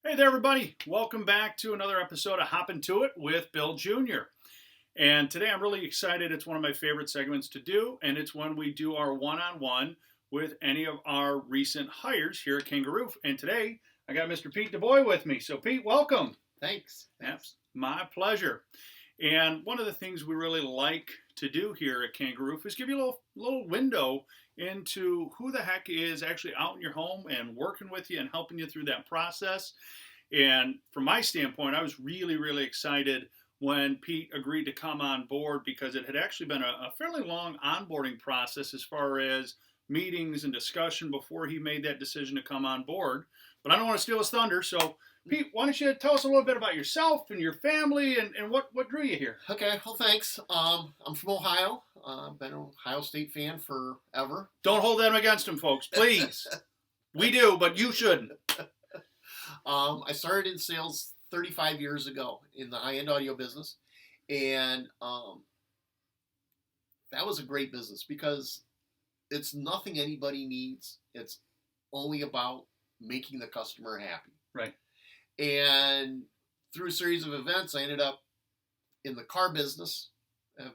Hey there, everybody. Welcome back to another episode of Hoppin' To It with Bill Jr. And today I'm really excited. It's one of my favorite segments to do, and it's when we do our one-on-one with any of our recent hires here at Kanga. And today I got Mr. Pete DuBois with me. So Pete, welcome. Thanks. That's my pleasure. And one of the things we really like to do here at Kanga is give you a little window into who the heck is actually out in your home and working with you and helping you through that process. And from my standpoint, I was really, really excited when Pete agreed to come on board because it had actually been a fairly long onboarding process as far as meetings and discussion before he made that decision to come on board. But I don't want to steal his thunder, so Pete, why don't you tell us a little bit about yourself and your family and what drew you here? Okay, well, thanks. I'm from Ohio. Been an Ohio State fan forever. Don't hold them against him, folks, please. We do, but you shouldn't. I started in sales 35 years ago in the high-end audio business, and that was a great business because it's nothing anybody needs. It's only about making the customer happy. Right. And through a series of events, I ended up in the car business. I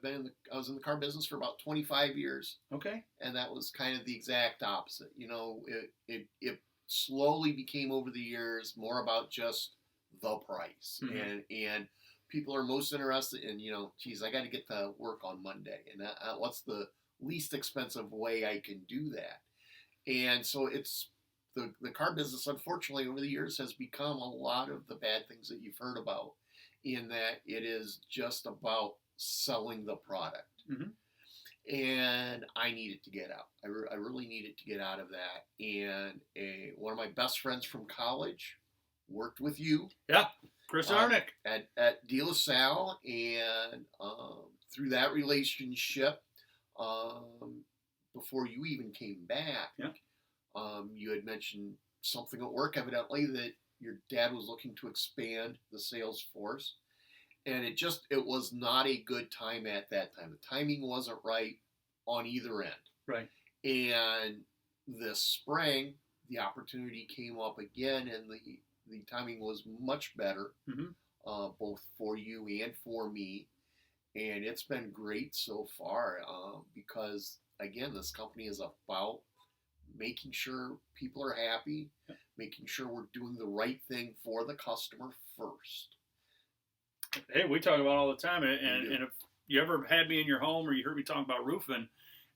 was in the car business for about 25 years. Okay. And that was kind of the exact opposite. You know, it slowly became over the years more about just the price. Mm-hmm. And people are most interested in, geez, I got to get to work on Monday. And what's the least expensive way I can do that? And so it's the car business, unfortunately, over the years has become a lot of the bad things that you've heard about, in that it is just about selling the product. Mm-hmm. And I needed to get out. I really needed to get out of that. And one of my best friends from college worked with you. Yeah, Chris Arnick. At De La Salle. And through that relationship, before you even came back, yeah. You had mentioned something at work, evidently, that your dad was looking to expand the sales force. And it was not a good time at that time. The timing wasn't right on either end. Right. And this spring, the opportunity came up again, and the timing was much better, mm-hmm. Both for you and for me. And it's been great so far because, again, this company is about making sure people are happy, making sure we're doing the right thing for the customer first. Hey, we talk about it all the time, and if you ever had me in your home or you heard me talk about roofing,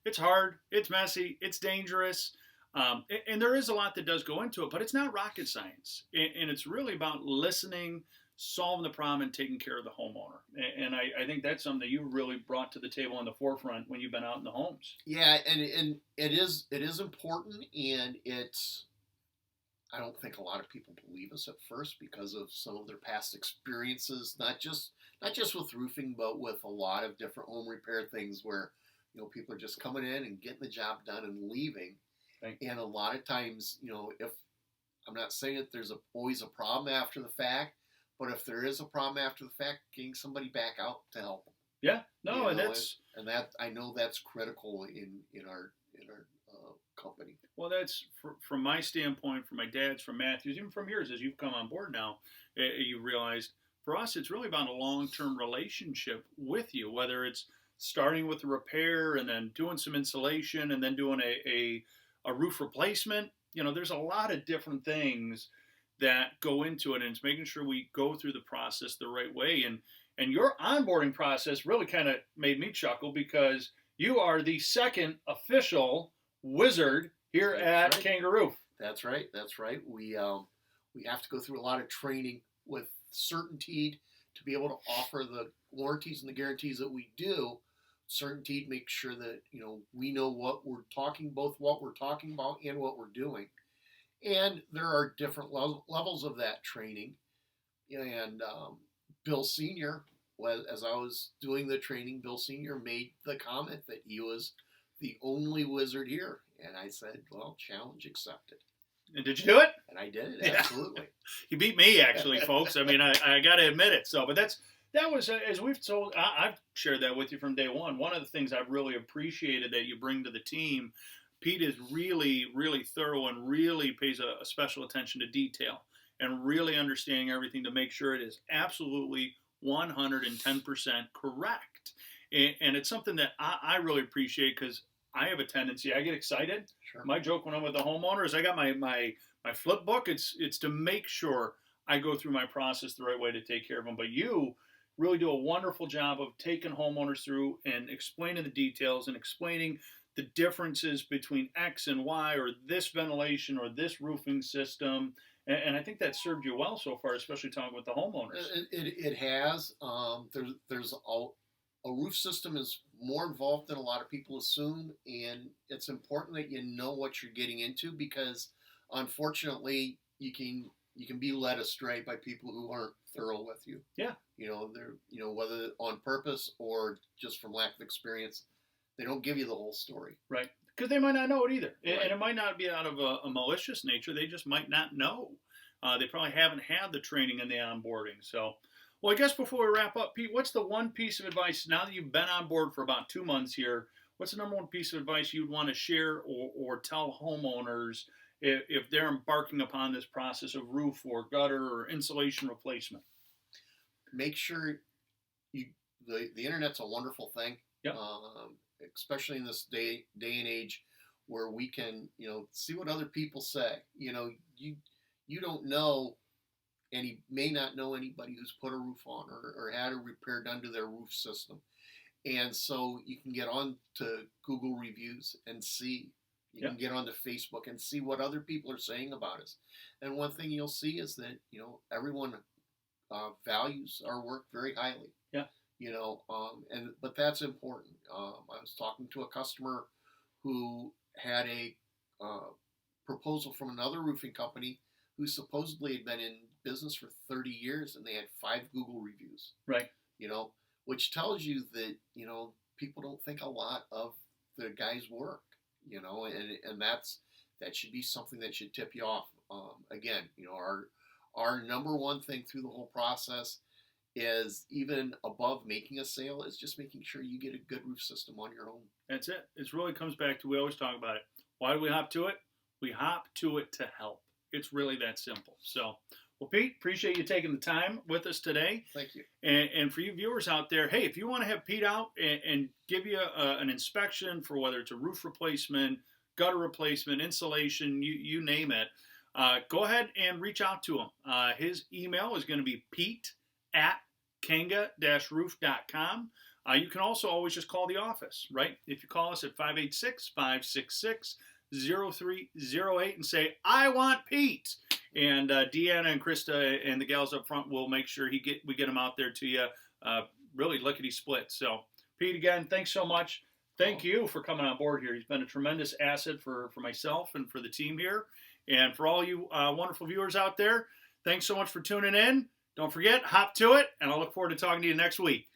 it's hard, it's messy, it's dangerous, and there is a lot that does go into it, but it's not rocket science, and it's really about listening, solving the problem, and taking care of the homeowner. And I think that's something that you really brought to the table in the forefront when you've been out in the homes. Yeah, and it is important, and I don't think a lot of people believe us at first because of some of their past experiences, not just with roofing, but with a lot of different home repair things where, people are just coming in and getting the job done and leaving. And a lot of times, if I'm not saying that there's always a problem after the fact, but if there is a problem after the fact, getting somebody back out to help them. Yeah, no, and that I know that's critical in our company. Well, that's from my standpoint, from my dad's, from Matthew's, even from yours, as you've come on board now, you realized for us it's really about a long-term relationship with you, whether it's starting with the repair and then doing some insulation and then doing a roof replacement. There's a lot of different things that go into it, and it's making sure we go through the process the right way. And your onboarding process really kind of made me chuckle because you are the second official wizard here at Kanga. That's right. We have to go through a lot of training with certainty to be able to offer the warranties and the guarantees that we do. Certainty to make sure that we know what we're talking about and what we're doing. And there are different levels of that training. And Bill Sr., as I was doing the training, Bill Sr. made the comment that he was the only wizard here. And I said, well, challenge accepted. And did you do it? And I did it, absolutely. You beat me, actually, folks. I mean, I got to admit it. So, but that was, as we've told, I've shared that with you from day one. One of the things I've really appreciated that you bring to the team, Pete is really, really thorough and really pays a special attention to detail. and really understanding everything to make sure it is absolutely 110% correct. And it's something that I really appreciate because I have a tendency, I get excited. Sure. My joke when I'm with the homeowner is I got my Flipbook. It's to make sure I go through my process the right way to take care of them. But you really do a wonderful job of taking homeowners through and explaining the details and explaining the differences between X and Y, or this ventilation or this roofing system. And I think that served you well so far, especially talking with the homeowners. It has. There's a roof system is more involved than a lot of people assume, and it's important that you know what you're getting into, because unfortunately you can be led astray by people who aren't thorough with you. Yeah. They're whether on purpose or just from lack of experience, they don't give you the whole story. Right. Because they might not know it either. Right. And it might not be out of a malicious nature. They just might not know. They probably haven't had the training and the onboarding. So, well, I guess before we wrap up, Pete, what's the one piece of advice, now that you've been on board for about 2 months here, what's the number one piece of advice you'd want to share or tell homeowners if they're embarking upon this process of roof or gutter or insulation replacement? Make sure the internet's a wonderful thing. Yep. Especially in this day and age where we can, see what other people say. You don't know, and you may not know anybody who's put a roof on or had a repair done to their roof system. And so you can get on to Google reviews and see. You can get onto Facebook and see what other people are saying about us. And one thing you'll see is that, everyone values our work very highly. Yeah. But that's important. I was talking to a customer who had a proposal from another roofing company who supposedly had been in business for 30 years, and they had 5 Google reviews. Right. Which tells you that, people don't think a lot of the guy's work, and that should be something that should tip you off. Again, our number one thing through the whole process is, even above making a sale, is just making sure you get a good roof system on your home. That's it. It really comes back to, we always talk about it. Why do we hop to it? We hop to it to help. It's really that simple. So, well, Pete, appreciate you taking the time with us today. Thank you. And for you viewers out there, hey, if you want to have Pete out and give you an inspection for whether it's a roof replacement, gutter replacement, insulation, you name it, go ahead and reach out to him. His email is going to be pete@kanga-roof.com. You can also always just call the office, right? If you call us at 586-566-0308 and say, I want Pete, and Deanna and Krista and the gals up front will make sure we get him out there to you, really lickety split. So, Pete, again, thanks so much. Thank you for coming on board here. He's been a tremendous asset for myself and for the team here. And for all you wonderful viewers out there, thanks so much for tuning in. Don't forget, hop to it, and I'll look forward to talking to you next week.